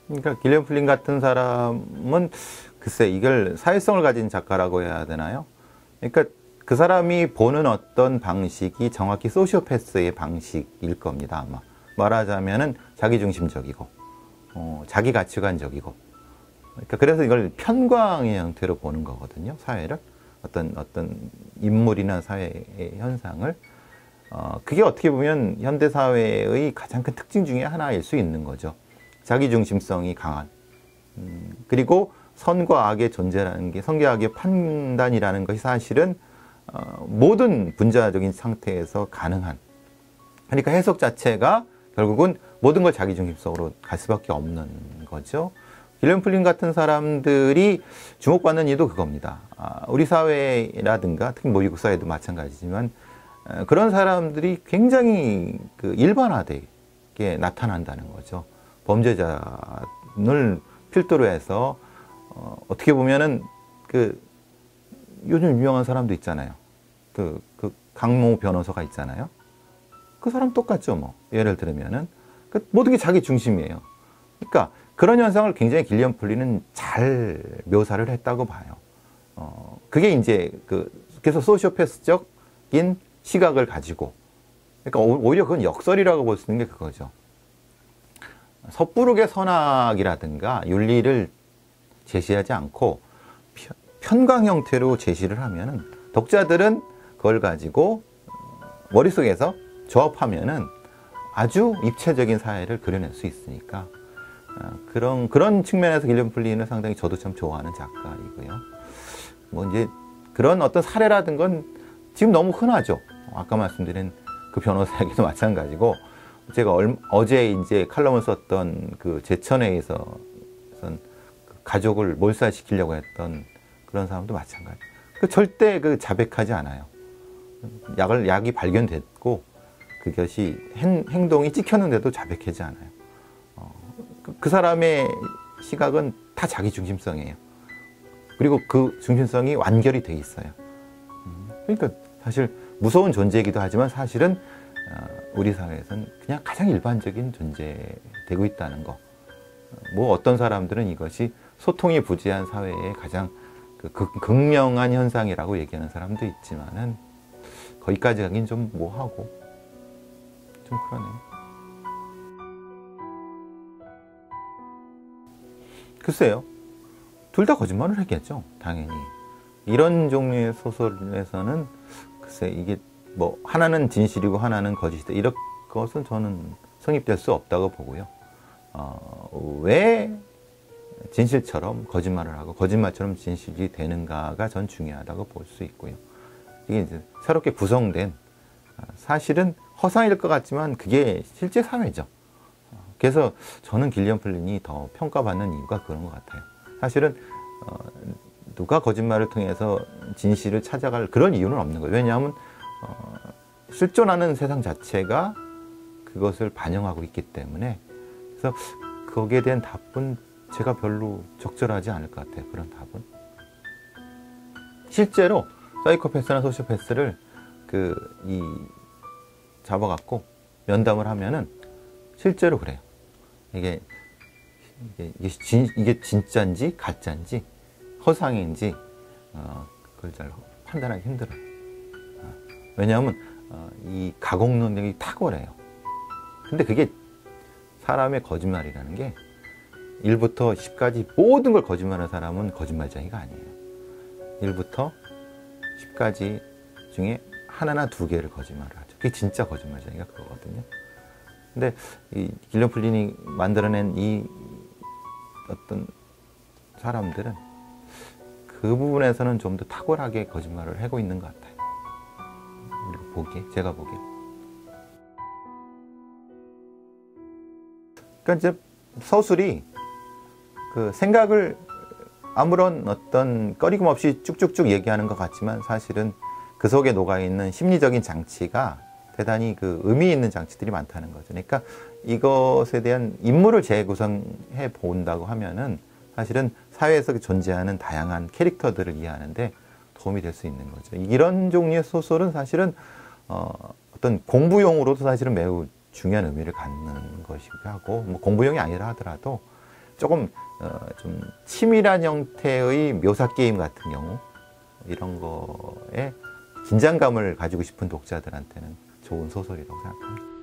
그러니까 길리엄 플린 같은 사람은 글쎄 이걸 사회성을 가진 작가라고 해야 되나요? 그러니까 그 사람이 보는 어떤 방식이 정확히 소시오패스의 방식일 겁니다. 아마 말하자면은 자기중심적이고 자기 가치관적이고, 그러니까 그래서 이걸 편광의 형태로 보는 거거든요. 사회를, 어떤 인물이나 사회의 현상을. 그게 어떻게 보면 현대 사회의 가장 큰 특징 중에 하나일 수 있는 거죠. 자기중심성이 강한, 그리고 선과 악의 존재라는 게, 선과 악의 판단이라는 것이 사실은 모든 분자적인 상태에서 가능한, 그러니까 해석 자체가 결국은 모든 걸 자기중심성으로 갈 수밖에 없는 거죠. 길리엄 플린 같은 사람들이 주목받는 이유도 그겁니다. 우리 사회라든가 특히 뭐 미국 사회도 마찬가지지만 그런 사람들이 굉장히 일반화되게 나타난다는 거죠. 범죄자를 필두로 해서 어떻게 보면은 요즘 유명한 사람도 있잖아요. 강모 변호사가 있잖아요. 그 사람 똑같죠, 뭐. 예를 들면은 모든 게 자기 중심이에요. 그러니까 그런 현상을 굉장히 길리엄 플린은 잘 묘사를 했다고 봐요. 그게 이제 그래서 소시오패스적인 시각을 가지고, 그러니까 오히려 그건 역설이라고 볼 수 있는 게 그거죠. 섣부르게 선악이라든가 윤리를 제시하지 않고 편광 형태로 제시를 하면은 독자들은 그걸 가지고 머릿속에서 조합하면은 아주 입체적인 사회를 그려낼 수 있으니까 그런 측면에서 길리엄 플린을 상당히 저도 참 좋아하는 작가이고요. 뭐 이제 그런 어떤 사례라든 건 지금 너무 흔하죠. 아까 말씀드린 그 변호사 얘기도 마찬가지고, 제가 어제 이제 칼럼을 썼던 제천에서 가족을 몰살시키려고 했던 그런 사람도 마찬가지. 절대 자백하지 않아요. 약이 발견됐고 그것이 행동이 찍혔는데도 자백하지 않아요. 그 사람의 시각은 다 자기 중심성이에요. 그리고 그 중심성이 완결이 돼 있어요. 그러니까 사실 무서운 존재이기도 하지만 사실은 우리 사회에서는 그냥 가장 일반적인 존재되고 있다는 거. 뭐 어떤 사람들은 이것이 소통이 부재한 사회의 가장 극명한 현상이라고 얘기하는 사람도 있지만은 거기까지 가긴 좀 뭐하고 좀 그러네요. 글쎄요. 둘 다 거짓말을 했겠죠. 당연히. 이런 종류의 소설에서는 글쎄 이게 뭐 하나는 진실이고 하나는 거짓이다. 이런 것은 저는 성립될 수 없다고 보고요. 왜 진실처럼 거짓말을 하고 거짓말처럼 진실이 되는가가 전 중요하다고 볼 수 있고요. 이게 이제 새롭게 구성된, 사실은 허상일 것 같지만 그게 실제 사회죠. 그래서 저는 길리엄 플린이 더 평가받는 이유가 그런 것 같아요. 사실은 누가 거짓말을 통해서 진실을 찾아갈 그런 이유는 없는 거예요. 왜냐하면 실존하는 세상 자체가 그것을 반영하고 있기 때문에. 그래서 거기에 대한 답은 제가 별로 적절하지 않을 것 같아요. 그런 답은. 실제로 사이코패스나 소시오패스를 잡아갖고 면담을 하면은 실제로 그래요. 이게 진짜인지 가짜인지 허상인지 그걸 잘 판단하기 힘들어요. 왜냐하면 이 가공 능력이 탁월해요. 근데 그게 사람의 거짓말이라는 게 1부터 10까지 모든 걸 거짓말하는 사람은 거짓말쟁이가 아니에요. 1부터 10까지 중에 하나나 두 개를 거짓말을 하죠. 그게 진짜 거짓말쟁이가 그거거든요. 근데 이 길리엄 플린이 만들어낸 이 어떤 사람들은 그 부분에서는 좀 더 탁월하게 거짓말을 하고 있는 것 같아요. 제가 보기에. 그러니까 이제 서술이 생각을 아무런 어떤 꺼리낌 없이 쭉쭉쭉 얘기하는 것 같지만 사실은 그 속에 녹아있는 심리적인 장치가 대단히 의미 있는 장치들이 많다는 거죠. 그러니까 이것에 대한 인물을 재구성해 본다고 하면은 사실은 사회에서 존재하는 다양한 캐릭터들을 이해하는데 도움이 될 수 있는 거죠. 이런 종류의 소설은 사실은 어떤 공부용으로도 사실은 매우 중요한 의미를 갖는 것이기도 하고, 뭐 공부용이 아니라 하더라도 조금 좀 치밀한 형태의 묘사 게임 같은 경우 이런 거에 긴장감을 가지고 싶은 독자들한테는 좋은 소설이라고 생각합니다.